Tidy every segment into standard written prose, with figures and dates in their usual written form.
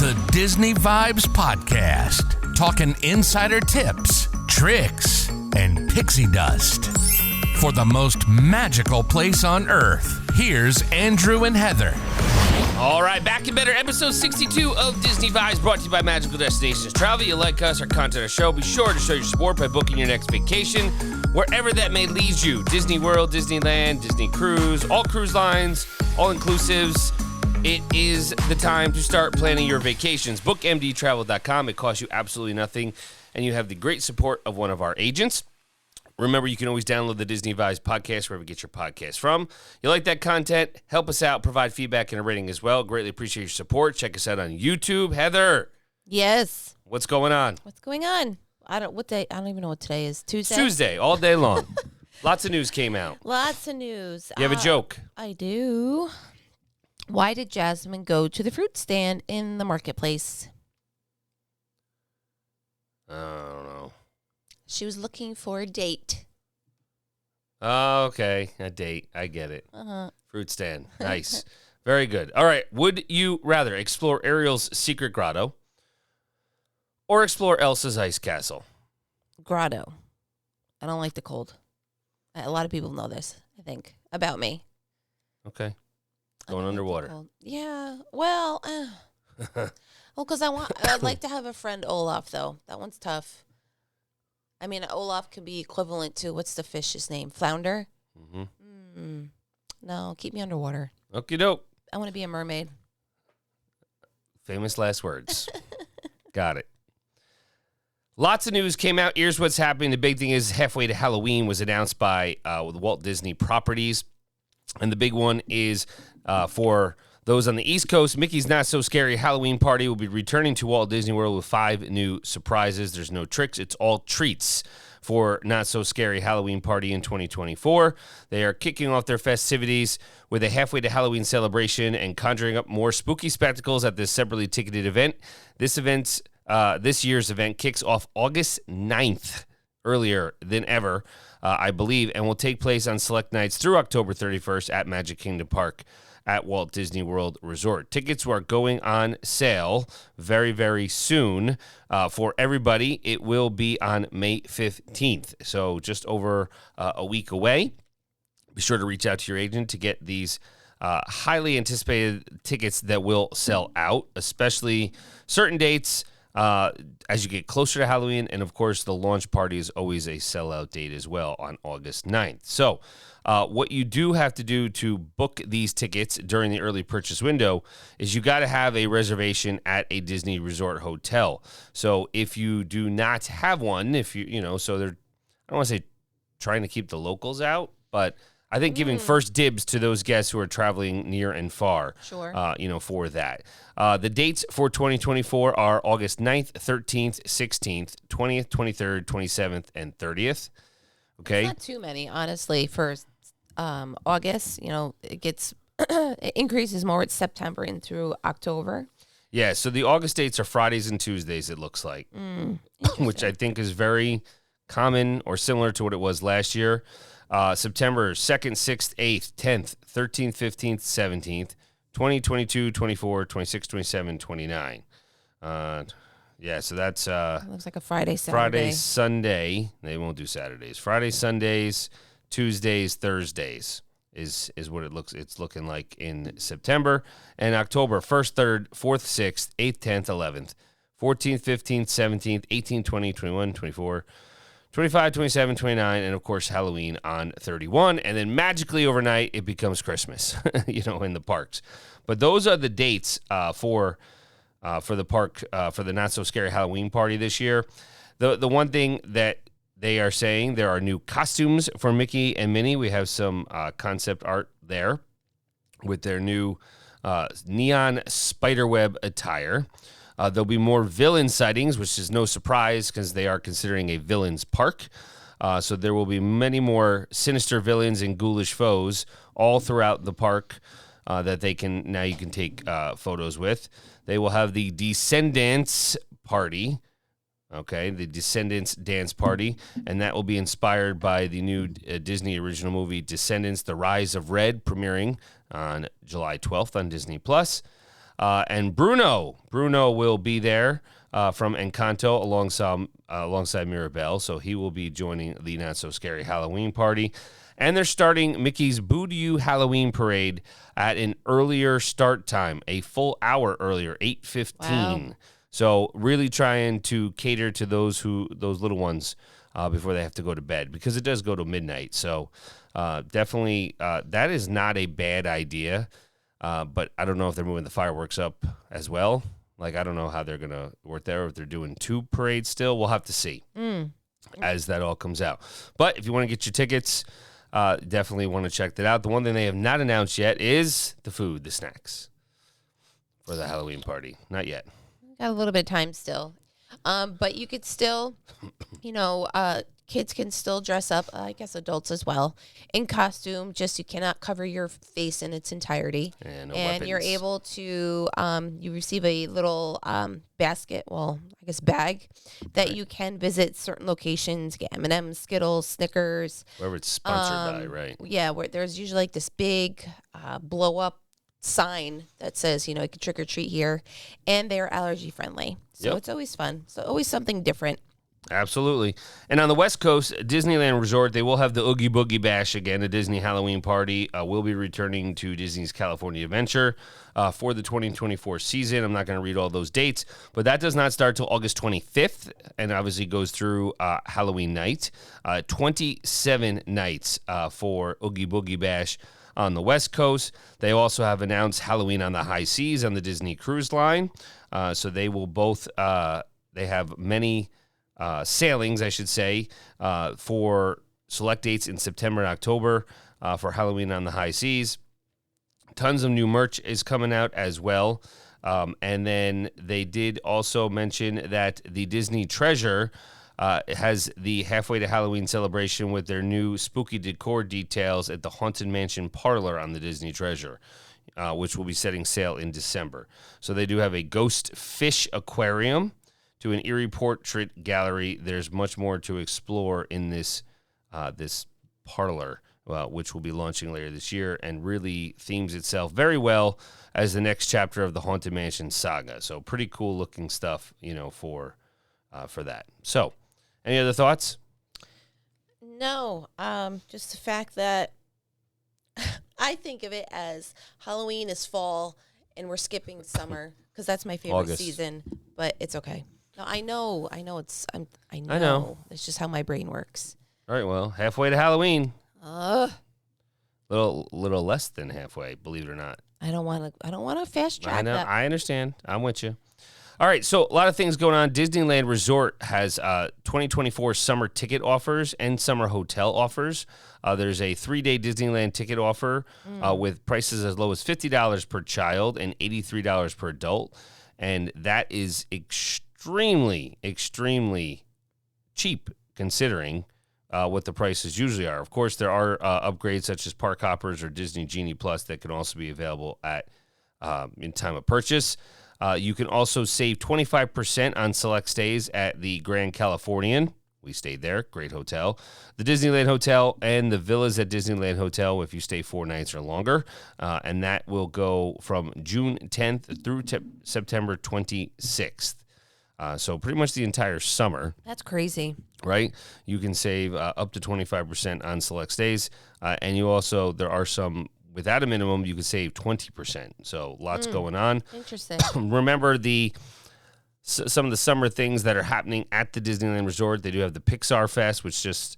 The Disney Vibes Podcast, talking insider tips, tricks, and pixie dust. For the most magical place on Earth, here's Andrew and Heather. All right, back and better, episode 62 of Disney Vibes, brought to you by Magical Destinations Travel. You like us, our content, our show, be sure to show your support by booking your next vacation, wherever that may lead you. Disney World, Disneyland, Disney Cruise, all cruise lines, all inclusives. It is the time to start planning your vacations. BookMDTravel.com. It costs you absolutely nothing, and you have the great support of one of our agents. Remember, you can always download the Disney Vibes podcast wherever you get your podcast from. You like that content? Help us out. Provide feedback and a rating as well. Greatly appreciate your support. Check us out on YouTube. Heather. Yes. What's going on? What's going on? What day? I don't even know what today is. Tuesday? It's Tuesday, all day long. Lots of news came out. Lots of news. You have a joke? I do. Why did Jasmine go to the fruit stand in the marketplace? I don't know. She was looking for a date. Oh, okay. A date. I get it. Uh-huh. Fruit stand. Nice. Very good. All right. Would you rather explore Ariel's secret grotto or explore Elsa's ice castle? Grotto. I don't like the cold. A lot of people know this, I think, about me. Okay. Going underwater. Yeah. Well, because I'd like to have a friend Olaf, though. That one's tough. I mean, Olaf could be equivalent to, what's the fish's name? Flounder? Mm-hmm. No, keep me underwater. Okie doke. I want to be a mermaid. Famous last words. Got it. Lots of news came out. Here's what's happening. The big thing is Halfway to Halloween was announced by Walt Disney Properties. And the big one is for those on the East Coast, Mickey's Not So Scary Halloween Party will be returning to Walt Disney World with 5 new surprises. There's no tricks. It's all treats for Not So Scary Halloween Party in 2024. They are kicking off their festivities with a Halfway to Halloween celebration and conjuring up more spooky spectacles at this separately ticketed event. This year's event kicks off August 9th, earlier than ever, I believe, and will take place on select nights through October 31st at Magic Kingdom Park at Walt Disney World Resort. Tickets are going on sale very, very soon for everybody. It will be on May 15th, so just over a week away. Be sure to reach out to your agent to get these highly anticipated tickets that will sell out, especially certain dates as you get closer to Halloween. And, of course, the launch party is always a sellout date as well on August 9th. So what you do have to do to book these tickets during the early purchase window is you got to have a reservation at a Disney Resort hotel. So if you do not have one, so they're, I don't want to say trying to keep the locals out, but I think giving first dibs to those guests who are traveling near and far, sure. For that. The dates for 2024 are August 9th, 13th, 16th, 20th, 23rd, 27th, and 30th. Okay. It's not too many, honestly, for August. It gets it increases more. It's September and through October. Yeah, so the August dates are Fridays and Tuesdays, it looks like, which I think is very common or similar to what it was last year. September 2nd, 6th, 8th, 10th, 13th, 15th, 17th, 20, 22, 24, 26, 27, 29. Yeah, so that's looks like a Friday, Saturday. Friday, Sunday. They won't do Saturdays. Friday, Sundays, Tuesdays, Thursdays is what it's looking like in September. And October 1st, 3rd, 4th, 6th, 8th, 10th, 11th, 14th, 15th, 17th, 18th, 20, 21, 24, 25, 27, 29, and, of course, Halloween on 31. And then magically overnight, it becomes Christmas, in the parks. But those are the dates for the park, for the Not So Scary Halloween Party this year. The one thing that they are saying, there are new costumes for Mickey and Minnie. We have some concept art there with their new neon spiderweb attire. There'll be more villain sightings, which is no surprise because they are considering a villains park. So there will be many more sinister villains and ghoulish foes all throughout the park that you can take photos with. They will have the Descendants Party, okay, the Descendants Dance Party, and that will be inspired by the new Disney original movie Descendants: The Rise of Red, premiering on July 12th on Disney+. And Bruno will be there from Encanto alongside Mirabelle. So he will be joining the Not So Scary Halloween party. And they're starting Mickey's Boo to You Halloween Parade at an earlier start time, a full hour earlier, 8:15. Wow. So really trying to cater to those little ones before they have to go to bed, because it does go to midnight. So definitely that is not a bad idea. But I don't know if they're moving the fireworks up as well. Like, I don't know how they're going to work there, or if they're doing 2 parades still. We'll have to see as that all comes out. But if you want to get your tickets, definitely want to check that out. The one thing they have not announced yet is the food, the snacks for the Halloween party. Not yet. Got a little bit of time still. But you could still, kids can still dress up, I guess adults as well, in costume. Just you cannot cover your face in its entirety. And weapons. You're able to, you receive a little bag that you can visit certain locations, get M&M's, Skittles, Snickers. Wherever it's sponsored by, right? Yeah, where there's usually like this big blow-up sign that says, you can trick or treat here, and they're allergy friendly. So It's always fun. So always something different. Absolutely. And on the West Coast, Disneyland Resort, they will have the Oogie Boogie Bash again, a Disney Halloween party. Will be returning to Disney's California Adventure for the 2024 season. I'm not going to read all those dates, but that does not start till August 25th, and obviously goes through Halloween night. 27 nights for Oogie Boogie Bash on the West Coast. They also have announced Halloween on the High Seas on the Disney Cruise Line. So they will both, they have many sailings, I should say, for select dates in September and October for Halloween on the High Seas. Tons of new merch is coming out as well. And then they did also mention that the Disney Treasure has the Halfway to Halloween celebration with their new spooky decor details at the Haunted Mansion Parlor on the Disney Treasure, which will be setting sail in December. So they do have a ghost fish aquarium to an eerie portrait gallery. There's much more to explore in this parlor, which will be launching later this year, and really themes itself very well as the next chapter of the Haunted Mansion saga. So pretty cool looking stuff, for that. So, any other thoughts? No, just the fact that I think of it as Halloween is fall and we're skipping summer because that's my favorite August. season. But it's okay. No, I know. I know. It's just how my brain works. All right. Well, halfway to Halloween. Little less than halfway, believe it or not. I don't want to fast track. I know. that. I understand. I'm with you. All right, so a lot of things going on. Disneyland Resort has 2024 summer ticket offers and summer hotel offers. There's a 3-day Disneyland ticket offer with prices as low as $50 per child and $83 per adult. And that is extremely, extremely cheap considering what the prices usually are. Of course, there are upgrades such as Park Hoppers or Disney Genie Plus that can also be available at in time of purchase. You can also save 25% on select stays at the Grand Californian. We stayed there. Great hotel. The Disneyland Hotel and the Villas at Disneyland Hotel if you stay 4 nights or longer. And that will go from June 10th through September 26th. So pretty much the entire summer. That's crazy. Right? You can save up to 25% on select stays. And you also, there are some, without a minimum, you can save 20%. So lots going on. Interesting. Remember some of the summer things that are happening at the Disneyland Resort. They do have the Pixar Fest, which just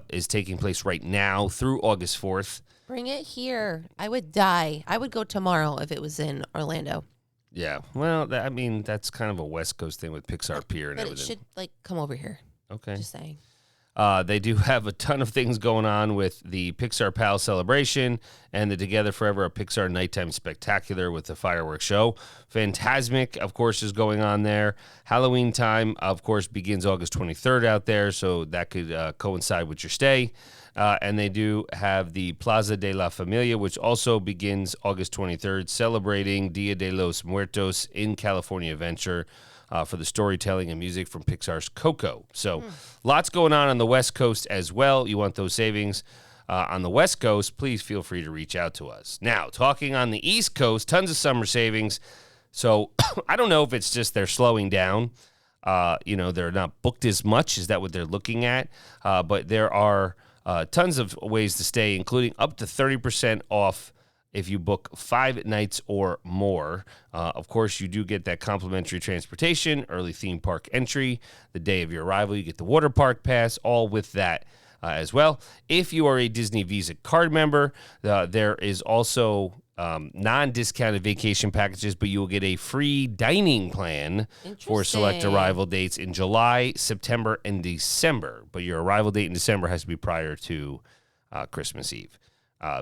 is taking place right now through August 4th. Bring it here. I would die. I would go tomorrow if it was in Orlando. Yeah. Well, that's kind of a West Coast thing with Pixar Pier and everything. But it should come over here. Okay. Just saying. They do have a ton of things going on with the Pixar Pal celebration and the Together Forever a Pixar Nighttime Spectacular with the fireworks show. Fantasmic, of course, is going on there. Halloween time, of course, begins August 23rd out there, so that could coincide with your stay. And they do have the Plaza de la Familia, which also begins August 23rd, celebrating Dia de los Muertos in California Adventure. For the storytelling and music from Pixar's Coco. So lots going on the West Coast as well. You want those savings on the West Coast, please feel free to reach out to us. Now, talking on the East Coast, tons of summer savings. So I don't know if it's just they're slowing down. They're not booked as much. Is that what they're looking at? But there are tons of ways to stay, including up to 30% off if you book 5 nights or more. Of course, you do get that complimentary transportation, early theme park entry, the day of your arrival. You get the water park pass, all with that as well. If you are a Disney Visa card member, there is also non-discounted vacation packages, but you will get a free dining plan for select arrival dates in July, September, and December. But your arrival date in December has to be prior to Christmas Eve.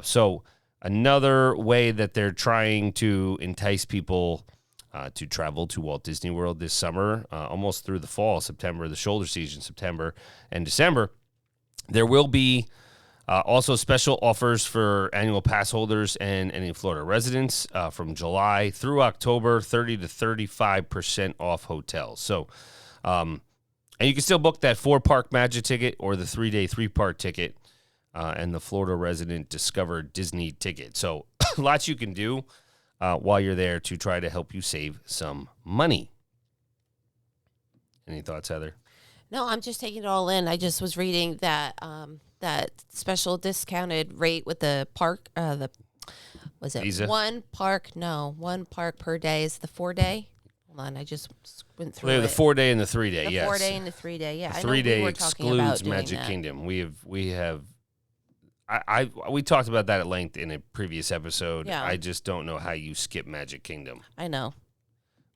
So another way that they're trying to entice people to travel to Walt Disney World this summer, almost through the fall, September, the shoulder season, September and December, there will be also special offers for annual pass holders and any Florida residents from July through October, 30 to 35% off hotels. So, and you can still book that 4-park Magic ticket or the 3-day 3-park ticket and the Florida resident Discover Disney ticket. So lots you can do while you're there to try to help you save some money. Any thoughts, Heather? No, I'm just taking it all in. I just was reading that that special discounted rate with the park. Visa? One park per day is the 4-day. Hold on, I just went through the 4-day and the 3-day. The Yes, 4-day and the 3-day. Yeah, the I know 3-day we were talking about excludes doing Magic that. Kingdom. We talked about that at length in a previous episode. Yeah. I just don't know how you skip Magic Kingdom. I know.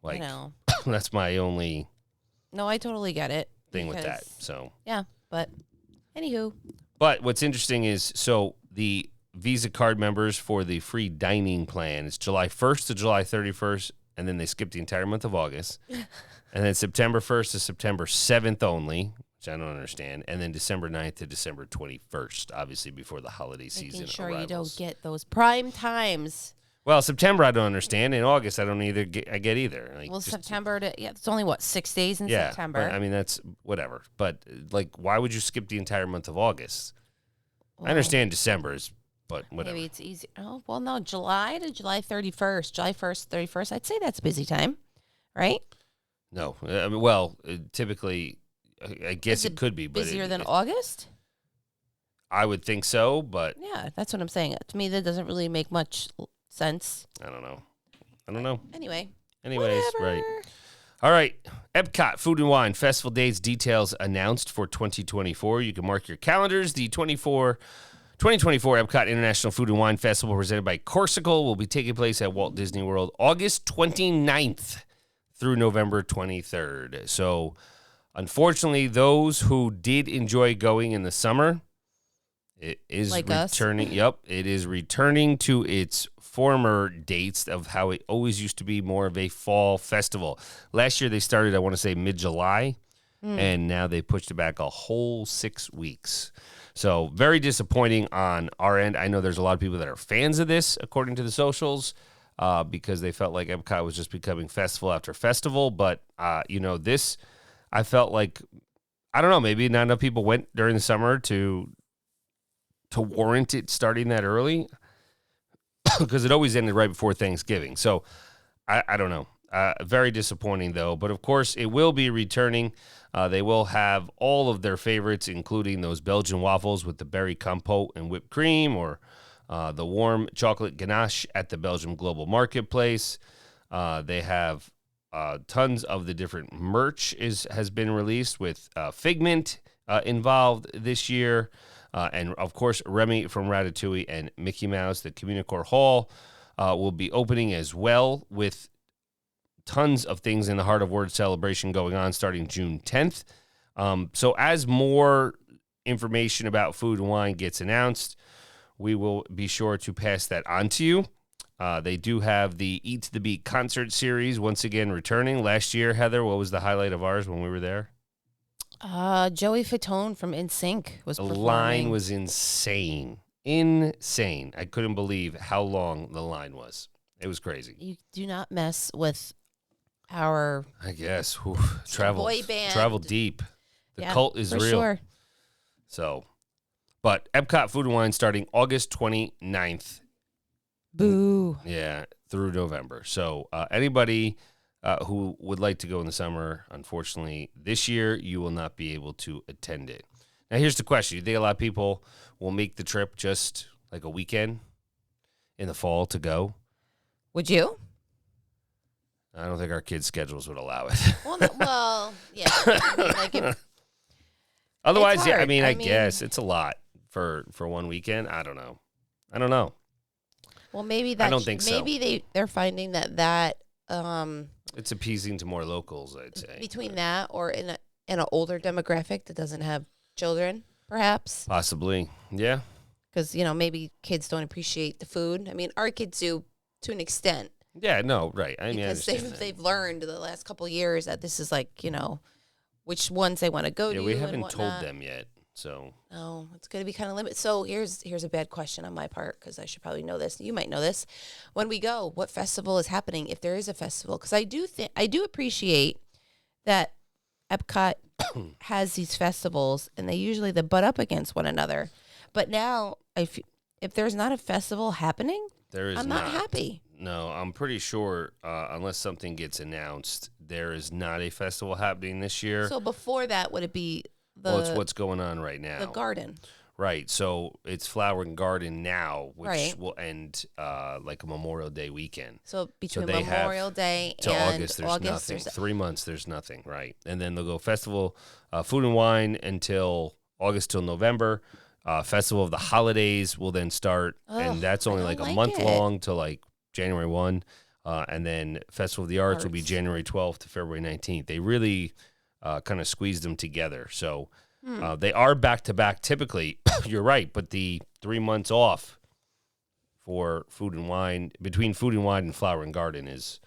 Like, I know. That's my only No, I totally get it. thing with that. because- So, Yeah, but anywho. but what's interesting is the Visa card members for the free dining plan is July 1st to July 31st, and then they skip the entire month of August, and then September 1st to September 7th only, which I don't understand, and then December 9th to December 21st, obviously before the holiday season Making sure arrivals. you don't get those prime times. Well, September I don't understand. In August I don't get either. Like, Well, just- September to it's only 6 days in yeah, September. But, I mean that's whatever. But like, why would you skip the entire month of August? I Well, understand December's, but whatever. Maybe it's easy. Oh, well, no, July to July 31st. July 1st, 31st. I'd say that's a busy time, right? No, typically, I guess Is it could be, but Busier than August? I would think so, but Yeah, that's what I'm saying. To me, that doesn't really make much sense. I don't know. Anyway. Anyways, whatever. right. All right. Epcot Food and Wine Festival dates details announced for 2024. You can mark your calendars. The 2024 Epcot International Food and Wine Festival presented by Corsical will be taking place at Walt Disney World August 29th through November 23rd. So, unfortunately, those who did enjoy going in the summer, it is Like us? returning. Yep, it is returning to its former dates of how it always used to be more of a fall festival. Last year they started, I want to say, mid-July, and now they pushed it back a whole 6 weeks. So very disappointing on our end. I know there's a lot of people that are fans of this, according to the socials, because they felt like Epcot was just becoming festival after festival. But, this, I felt like, I don't know, maybe not enough people went during the summer to warrant it starting that early, because it always ended right before Thanksgiving. So I don't know. Very disappointing, though. But, of course, it will be returning. They will have all of their favorites, including those Belgian waffles with the berry compote and whipped cream, or the warm chocolate ganache at the Belgium Global Marketplace. They have tons of the different merch has been released with Figment involved this year. And, of course, Remy from Ratatouille and Mickey Mouse. The Communicore Hall will be opening as well, with tons of things in the Heart of Words celebration going on starting June 10th. So as more information about Food and Wine gets announced, we will be sure to pass that on to you. They do have the Eat to the Beat concert series once again returning. Last year, Heather, what was the highlight of ours when we were there? Joey Fatone from NSYNC was The performing. line was insane. Insane. I couldn't believe how long the line was. It was crazy. You do not mess with our I guess. Travel boy band. Travel deep. The Yeah, cult is for real. Sure. So, but Epcot Food and Wine starting August 29th Boo. Yeah, through November. So anybody who would like to go in the summer, unfortunately, this year you will not be able to attend it. Now, here's the question. You think a lot of people will make the trip just like a weekend in the fall to go? Would you? I don't think our kids' schedules would allow it. Well, yeah. I mean, like if, Otherwise, yeah, I hard. mean, I I mean- guess it's a lot for one weekend. I don't know. well, maybe that. I don't think so. Maybe they're finding that It's appeasing to more locals, I'd say. between that or in an older demographic that doesn't have children, perhaps, Possibly, yeah. because maybe kids don't appreciate the food. I mean, our kids do to an extent. Yeah, no, right. I mean, I Because understand that. they've learned the last couple of years that this is like, which ones they want to go to. Yeah, we and haven't told whatnot. them yet, so. Oh, it's going to be kind of limited. So here's a bad question on my part because I should probably know this. You might know this. When we go, what festival is happening if there is a festival? Because I do appreciate that Epcot has these festivals and they butt up against one another. But now, if there's not a festival happening, There is I'm not happy. No, I'm pretty sure, unless something gets announced, there is not a festival happening this year. So before that, would it be Well, it's what's going on right now. the garden? Right. So it's Flower and Garden now, which Right. will end like a Memorial Day weekend. So between they have Memorial Day Till and August, there's nothing. there's 3 months, there's nothing. Right. And then they'll go Festival Food and Wine until August till November. Festival of the Holidays will then start, and that's only I like don't a like month it. long till like January 1. And then Festival of the Arts will be Arts. January 12th to February 19th. They really kind of squeezed them together. So they are back to back typically. You're right, but the 3 months off for Food and Wine, between Food and Wine and Flower and Garden is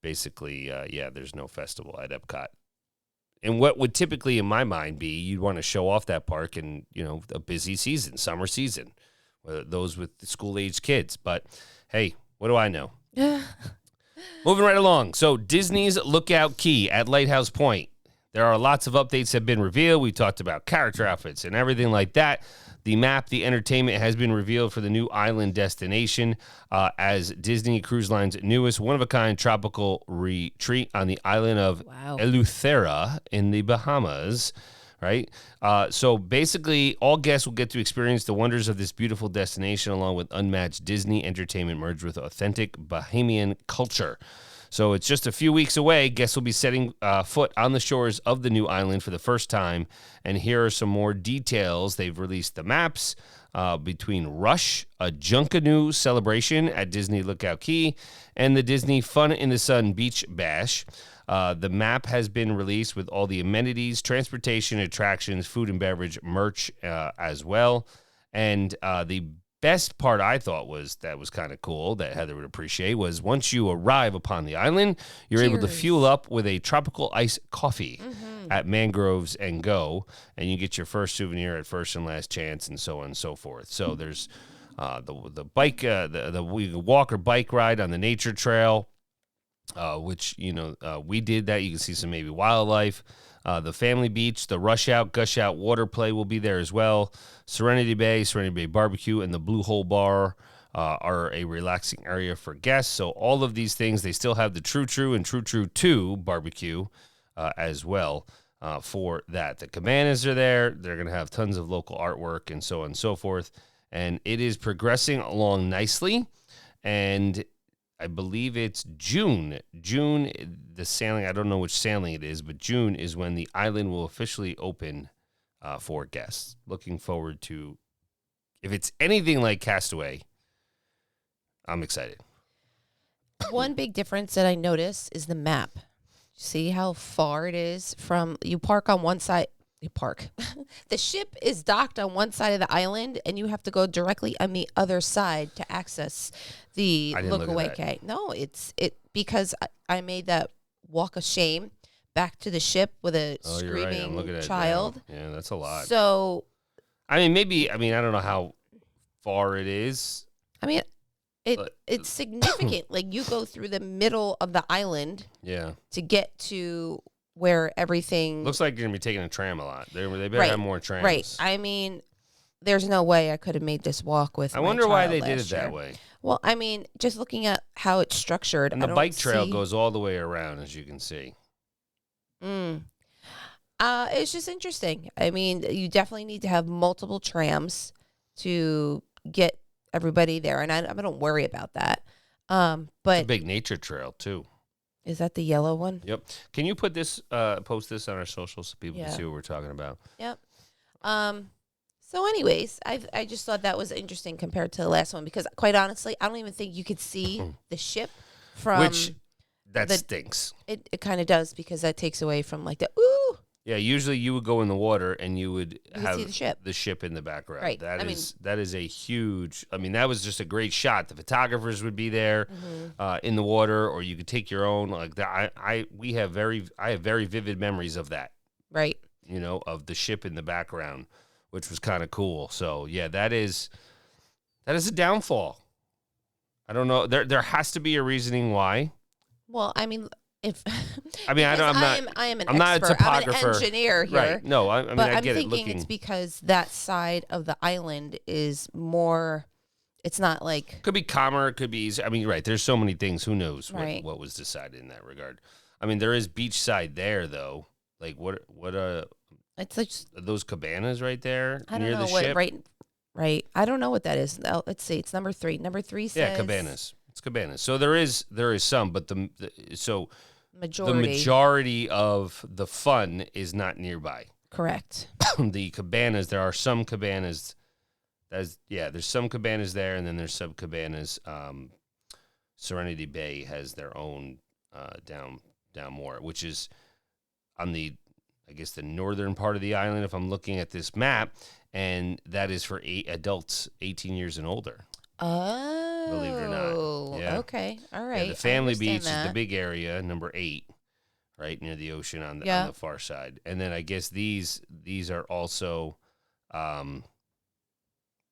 basically, there's no festival at Epcot. And what would typically, in my mind, be you'd want to show off that park in, a busy season, summer season, those with school-aged kids. But, hey, what do I know? Moving right along. So Disney's Lookout Key at Lighthouse Point. There are lots of updates that have been revealed. We talked about character outfits and everything like that. The map, the entertainment has been revealed for the new island destination as Disney Cruise Line's newest one-of-a-kind tropical retreat on the island of Eleuthera in the Bahamas. Right? So basically, all guests will get to experience the wonders of this beautiful destination along with unmatched Disney entertainment merged with authentic Bahamian culture. So it's just a few weeks away. Guests will be setting foot on the shores of the new island for the first time. And here are some more details. They've released the maps between Rush, a Junkanoo celebration at Disney Lookout Key, and the Disney Fun in the Sun Beach Bash. The map has been released with all the amenities, transportation, attractions, food and beverage, merch as well. And the best part I thought was kind of cool that Heather would appreciate was once you arrive upon the island, you're able to fuel up with a tropical ice coffee at Mangroves and Go, and you get your first souvenir at First and Last Chance, and so on and so forth. So there's the bike, the walk or bike ride on the nature trail, which we did that. You can see some maybe wildlife. The Family Beach, the Rush Out, Gush Out water play will be there as well. Serenity Bay Barbecue, and the Blue Hole Bar are a relaxing area for guests. So all of these things, they still have the True True and True True 2 barbecue as well for that. The cabanas are there. They're going to have tons of local artwork and so on and so forth. And it is progressing along nicely. And I believe it's June. June, the sailing, I don't know which sailing it is, but June is when the island will officially open for guests. Looking forward to, if it's anything like Castaway, I'm excited. One big difference that I notice is the map. See how far it is from, you park on one side, the ship is docked on one side of the island, and you have to go directly on the other side to access the Look-Away Quay. No, it's because I made that walk of shame back to the ship with a screaming child. Yeah, that's a lot. So, I don't know how far it is. I mean, it's significant. Like, you go through the middle of the island to get to where everything looks like you're gonna be taking a tram a lot. They better have more trams. Right. I mean, there's no way I could have made this walk with. I wonder why they did it that way. Well, I mean, just looking at how it's structured, And I the don't bike trail see- goes all the way around, as you can see. It's just interesting. I mean, you definitely need to have multiple trams to get everybody there, and I don't worry about that. It's a But big nature trail, too. is that the yellow one? Yep. Can you put this, post this on our socials so people can Yeah. see what we're talking about? Yep. So, anyways, I just thought that was interesting compared to the last one because, quite honestly, I don't even think you could see the ship from. Which, that the- stinks. It kind of does because that takes away from like the ooh. Yeah, usually you would go in the water and you would You have see the ship. in the background. Right. That is a huge. I mean, that was just a great shot. The photographers would be there in the water, or you could take your own. Like that, I have very vivid memories of that. Right. Of the ship in the background, which was kind of cool. So yeah, that is a downfall. I don't know. There has to be a reasoning why. Well, I mean, if I mean, I don't. I am an I'm not a expert. topographer. I'm an engineer here. Right. No, I mean, but I I'm get it. thinking it's because that side of the island is more. It's not like Could be calmer. It could be easy. I mean, right. There's so many things. Who knows Right. what was decided in that regard? I mean, there is beachside there though. Like what it's like are those cabanas right there I don't near know the what ship? right. I don't know what that is. Let's see. It's number 3. Number 3 says Yeah, cabanas. It's cabanas. So there is some, but the majority. majority of the fun is not nearby. Correct. The cabanas, there are some cabanas. There's some cabanas there, and then there's some cabanas. Serenity Bay has their own down more, which is on the northern part of the island. If I'm looking at this map, and that is for adults 18 years and older. Oh, Believe it or not. Yeah. Okay, all right. Yeah, the family I understand beach is the that. big area, number 8, right near the ocean on Yeah. the far side. And then I guess these are also,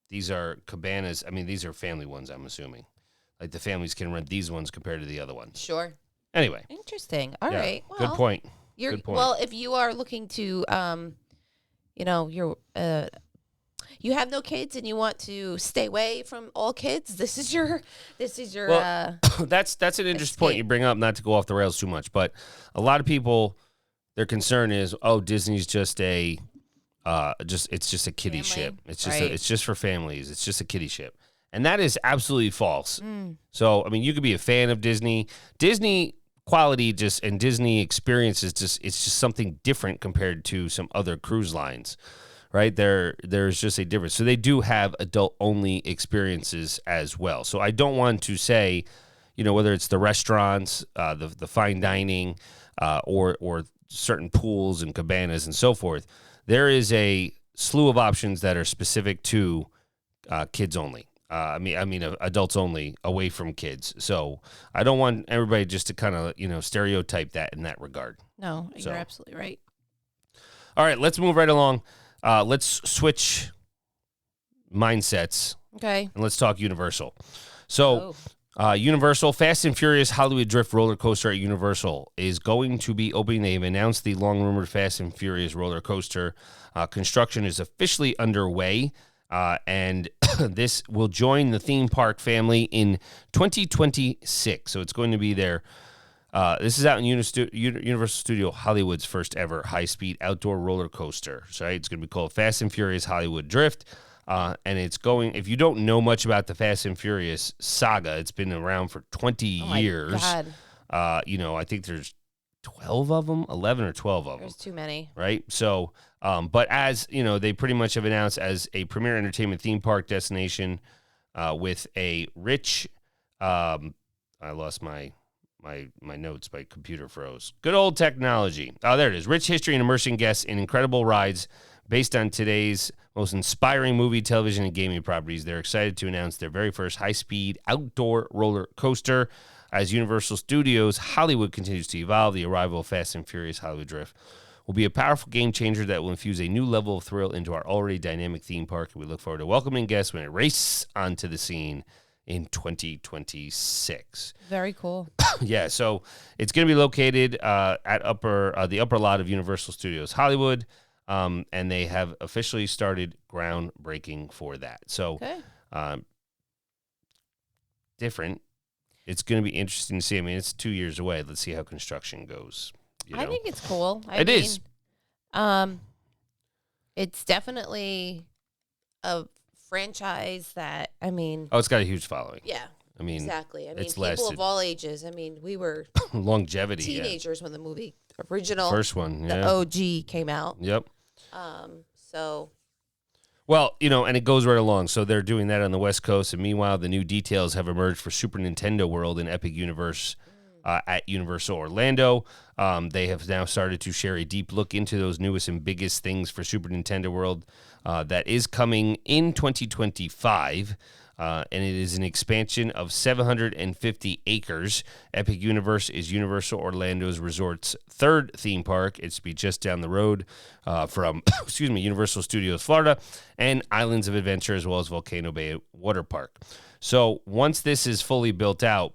these are cabanas. I mean, these are family ones, I'm assuming. Like the families can rent these ones compared to the other ones. Sure. Anyway. Interesting. All yeah, right. Well, good point. You're Good point. well. If you are looking to, you have no kids and you want to stay away from all kids. This is your. Well, that's an interesting point you bring up. Not to go off the rails too much, but a lot of people, their concern is, oh, Disney's just a, it's just a kiddie Family. ship. It's just Right. it's just for families. It's just a kiddie ship, and that is absolutely false. So I mean, you could be a fan of Disney. Disney quality and Disney experience is it's just something different compared to some other cruise lines. Right there's just a difference. So they do have adult only experiences as well. So I don't want to say, whether it's the restaurants, the fine dining, or certain pools and cabanas and so forth. There is a slew of options that are specific to kids only. I mean, adults only, away from kids. So I don't want everybody just to kind of stereotype that in that regard. no, So. you're absolutely right. All right, let's move right along. Let's switch mindsets Okay. and let's talk Universal. So, Universal Fast and Furious Hollywood Drift roller coaster at Universal is going to be opening. They've announced the long-rumored Fast and Furious roller coaster. Construction is officially underway, and this will join the theme park family in 2026. So it's going to be there. This is out in Universal Studio Hollywood's first ever high-speed outdoor roller coaster. So it's going to be called Fast and Furious Hollywood Drift. And it's going, if you don't know much about the Fast and Furious saga, it's been around for 20 years. My God. I think there's 12 of them, 11 or 12 of them. There's too many. Right? So, but as, they pretty much have announced as a premier entertainment theme park destination with a rich, I lost my notes, my computer froze. Good old technology. Oh, there it is. Rich history and immersing guests in incredible rides based on today's most inspiring movie, television, and gaming properties. They're excited to announce their very first high-speed outdoor roller coaster. As Universal Studios Hollywood continues to evolve, the arrival of Fast and Furious Hollywood Drift will be a powerful game changer that will infuse a new level of thrill into our already dynamic theme park. We look forward to welcoming guests when it races onto the scene in 2026. Very cool. Yeah, so it's going to be located at the upper lot of Universal Studios Hollywood, and they have officially started groundbreaking for that. So, Okay. different. It's going to be interesting to see. I mean, it's 2 years away. Let's see how construction goes. I think it's cool. It is. It's definitely a franchise that, I mean. Oh, it's got a huge following. Yeah. I mean, exactly. I mean, it's people lasted. of all ages. I mean, we were longevity. teenagers when the movie original First one, yeah. the OG came out. Yep. So. Well, and it goes right along. So they're doing that on the West Coast, and meanwhile, the new details have emerged for Super Nintendo World and Epic Universe at Universal Orlando. They have now started to share a deep look into those newest and biggest things for Super Nintendo World that is coming in 2025. And it is an expansion of 750 acres. Epic Universe is Universal Orlando's resort's third theme park. It's to be just down the road from, Universal Studios Florida and Islands of Adventure, as well as Volcano Bay Water Park. So once this is fully built out,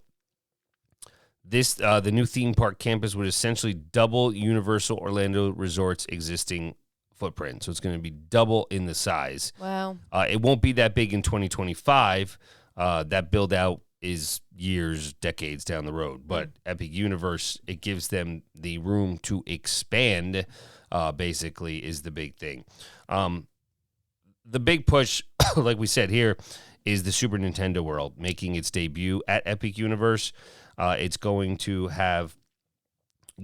the new theme park campus would essentially double Universal Orlando Resort's existing footprint. So it's going to be double in the size. Wow. It won't be that big in 2025. That build out is years, decades down the road. But Epic Universe, it gives them the room to expand, basically, is the big thing. The big push, like we said here, is the Super Nintendo World making its debut at Epic Universe. It's going to have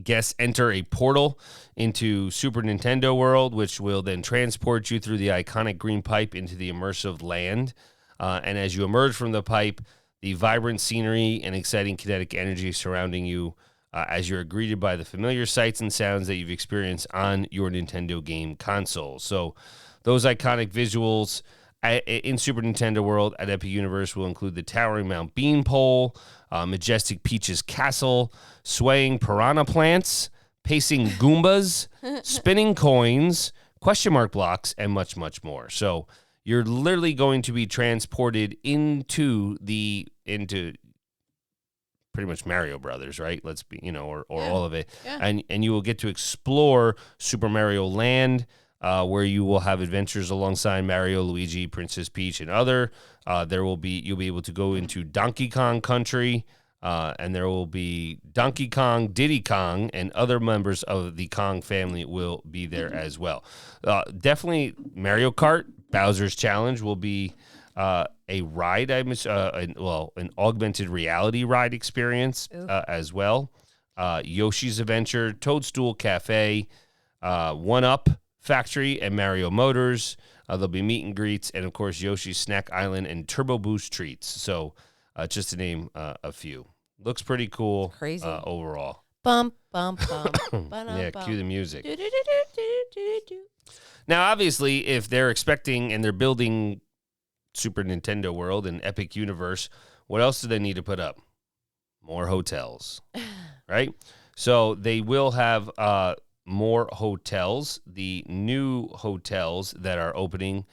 guests enter a portal into Super Nintendo World, which will then transport you through the iconic green pipe into the immersive land. And as you emerge from the pipe, the vibrant scenery and exciting kinetic energy surrounding you as you're greeted by the familiar sights and sounds that you've experienced on your Nintendo game console. So those iconic visuals in Super Nintendo World at Epic Universe will include the towering Mount Beanpole, majestic Peach's Castle, swaying piranha plants, pacing Goombas, spinning coins, question mark blocks, and much, much more. So you're literally going to be transported into pretty much Mario Brothers, right? Let's be, or all of it. Yeah. And you will get to explore Super Mario Land, where you will have adventures alongside Mario, Luigi, Princess Peach, and other. You'll be able to go into Donkey Kong Country, and there will be Donkey Kong, Diddy Kong, and other members of the Kong family will be there as well. Definitely Mario Kart, Bowser's Challenge will be a ride, an augmented reality ride experience as well. Yoshi's Adventure, Toadstool Cafe, 1-Up Factory, and Mario Motors. There'll be meet and greets, and of course Yoshi's Snack Island and Turbo Boost treats. So just to name a few. Looks pretty cool. Crazy. Overall. Bum, bum, bum. Yeah, cue the music. Do, do, do, do, do, do. Now, obviously, if they're expecting and they're building Super Nintendo World and Epic Universe, what else do they need to put up? More hotels, right? So they will have more hotels. The new hotels that are opening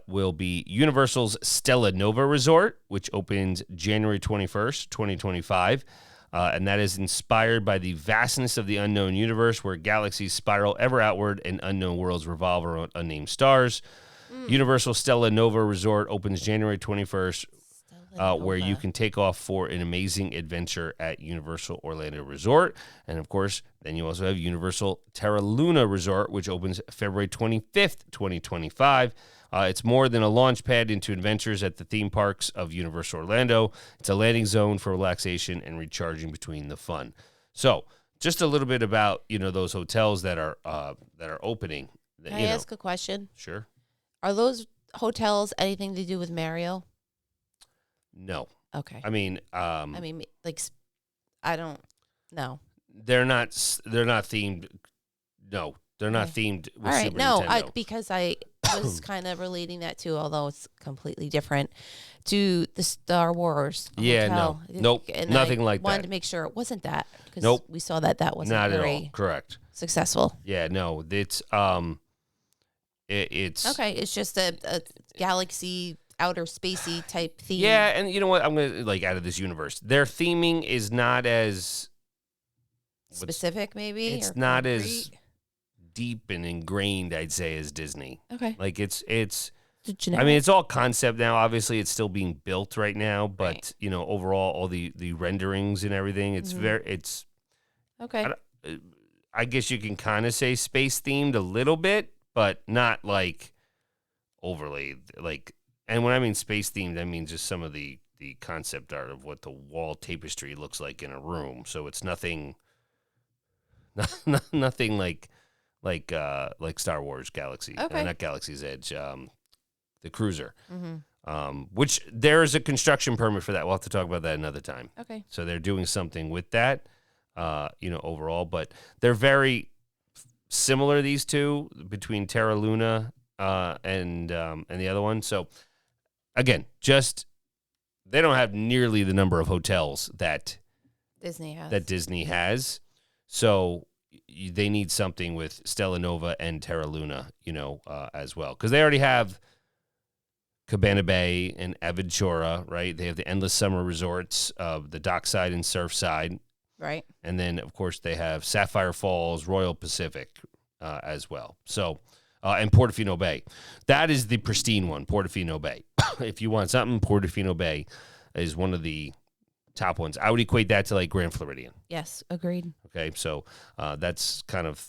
will be Universal's Stella Nova Resort, which opens January 21st, 2025. And that is inspired by the vastness of the unknown universe where galaxies spiral ever outward and unknown worlds revolve around unnamed stars. Universal Stella Nova Resort opens January 21st, where you can take off for an amazing adventure at Universal Orlando Resort. And, of course, then you also have Universal Terra Luna Resort, which opens February 25th, 2025. It's more than a launch pad into adventures at the theme parks of Universal Orlando. It's a landing zone for relaxation and recharging between the fun. So just a little bit about, those hotels that are opening. Can I ask a question? Sure. Are those hotels anything to do with Mario? No. Okay. I mean, like, I don't know. They're not themed. No, they're not themed with All right. Super No, Nintendo. because I was kind of relating that to, although it's completely different, to the Star Wars hotel. Nope, and nothing I like wanted that. to make sure it wasn't that. Because Nope. we saw that wasn't Not at very all. Correct. successful. Yeah, no, it's it's Okay, it's just a galaxy, outer spacey type theme. Yeah, and you know what? I'm gonna out of this universe. Their theming is not as Specific, maybe? It's or not concrete? as deep and ingrained, I'd say, as Disney. Okay. Like it's I mean, it's all concept now. Obviously, it's still being built right now, but Right. overall, all the renderings and everything, it's it's. Okay. I guess you can kind of say space themed a little bit, but not like overly like. And when I mean space themed, I mean just some of the concept art of what the wall tapestry looks like in a room. So it's nothing, nothing like Star Wars Galaxy, Okay. not Galaxy's Edge, the cruiser. Which there's a construction permit for that. We'll have to talk about that another time. Okay. So they're doing something with that, overall, but they're very similar, these two, between Terra Luna and the other one. So again, just they don't have nearly the number of hotels that Disney has. So they need something with Stella Nova and Terra Luna, as well, because they already have Cabana Bay and Aventura, right? They have the Endless Summer Resorts, the Dockside and Surfside. Right. And then, of course, they have Sapphire Falls, Royal Pacific as well. So, and Portofino Bay. That is the pristine one, Portofino Bay. If you want something, Portofino Bay is one of the top ones. I would equate that to like Grand Floridian. Yes, agreed. Okay, so that's kind of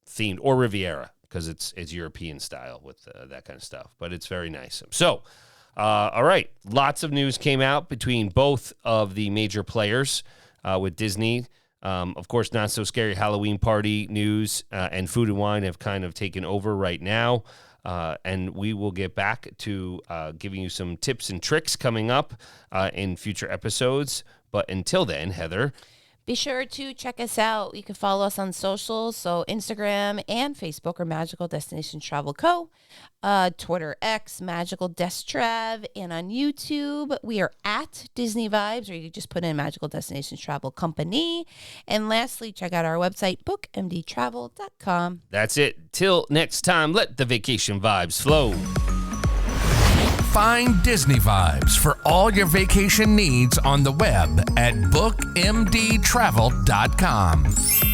themed, or Riviera, because it's European style with that kind of stuff. But it's very nice. So, all right, lots of news came out between both of the major players with Disney. Of course, Not So Scary Halloween Party news and Food and Wine have kind of taken over right now. And we will get back to giving you some tips and tricks coming up in future episodes. But until then, Heather, Be sure to check us out. You can follow us on socials, so Instagram and Facebook are Magical Destination Travel Co. Twitter X, Magical Destrav, and on YouTube, we are at Disney Vibes, or you can just put in Magical Destination Travel Company. And lastly, check out our website, bookmdtravel.com. that's it. Till next time, let the vacation vibes flow. Find Disney Vibes for all your vacation needs on the web at bookmdtravel.com.